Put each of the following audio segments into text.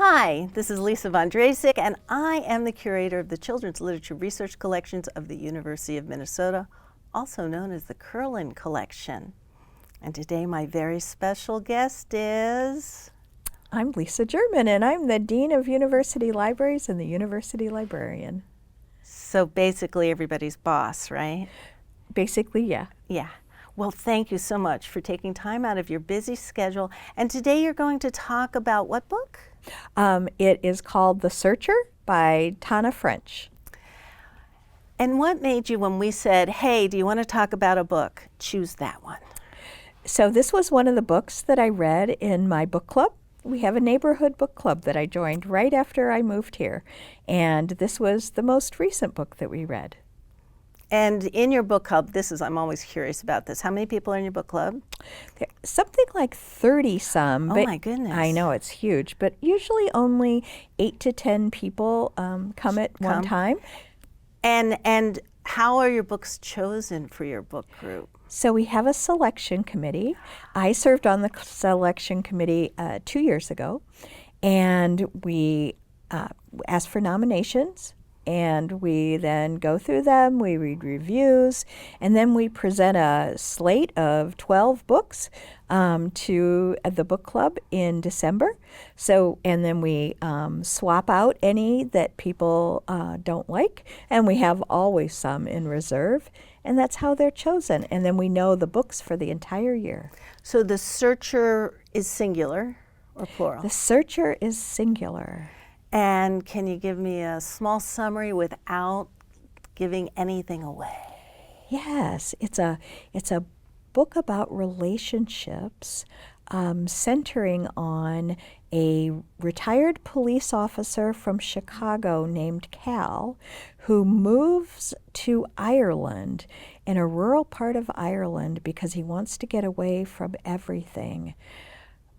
Hi, this is Lisa Von Drasek, and I am the curator of the Children's Literature Research Collections of the University of Minnesota, also known as the Curlin Collection. And today my very special guest is... I'm Lisa German, and I'm the Dean of University Libraries and the University Librarian. So basically everybody's boss, right? Basically, yeah. Yeah. Well, thank you so much for taking time out of your busy schedule. And today you're going to talk about what book? It is called The Searcher by Tana French. And what made you, when we said, hey, do you want to talk about a book, choose that one? So this was one of the books that I read in my book club. We have a neighborhood book club that I joined right after I moved here. And this was the most recent book that we read. And in your book club, I'm always curious about this. How many people are in your book club? Something like 30-some. Oh my goodness. I know, it's huge. But usually only 8 to 10 people come at one time. And how are your books chosen for your book group? So we have a selection committee. I served on the selection committee 2 years ago. And we ask for nominations. And we then go through them, we read reviews, and then we present a slate of 12 books to the book club in December. And then we swap out any that people don't like, and we have always some in reserve, and that's how they're chosen. And then we know the books for the entire year. So the searcher is singular or plural? The searcher is singular. And can you give me a small summary without giving anything away? Yes, it's a book about relationships, centering on a retired police officer from Chicago named Cal, who moves to Ireland, in a rural part of Ireland, because he wants to get away from everything.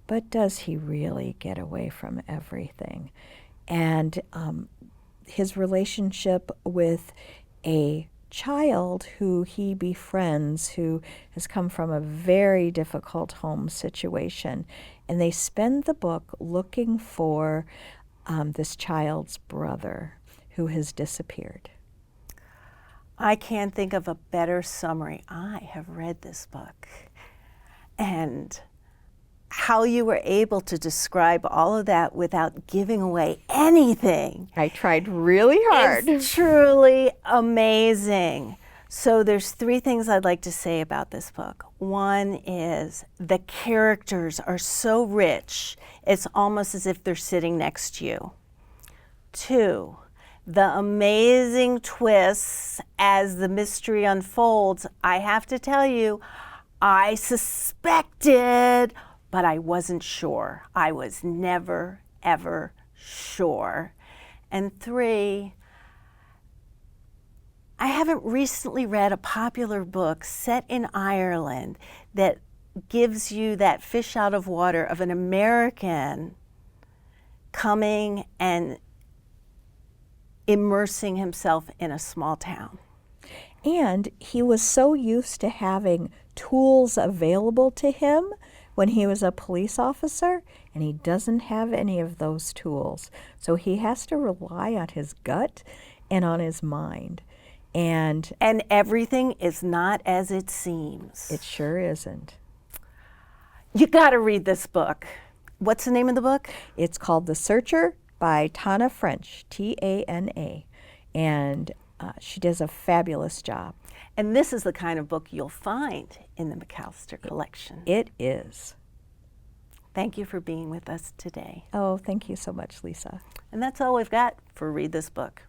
But does he really get away from everything? And his relationship with a child who he befriends, who has come from a very difficult home situation. And they spend the book looking for this child's brother who has disappeared. I can't think of a better summary. I have read this book. And how you were able to describe all of that without giving away anything. I tried really hard. It's truly amazing. So there's 3 things I'd like to say about this book. One is the characters are so rich, it's almost as if they're sitting next to you. 2, the amazing twists as the mystery unfolds. I have to tell you, I suspected, but I wasn't sure. I was never, ever sure. And 3, I haven't recently read a popular book set in Ireland that gives you that fish out of water of an American coming and immersing himself in a small town. And he was so used to having tools available to him when he was a police officer, and he doesn't have any of those tools. So he has to rely on his gut and on his mind. And everything is not as it seems. It sure isn't. You got to read this book. What's the name of the book? It's called The Searcher by Tana French, T-A-N-A. And she does a fabulous job. And this is the kind of book you'll find in the McAllister collection. It is. Thank you for being with us today. Oh, thank you so much, Lisa. And that's all we've got for Read This Book.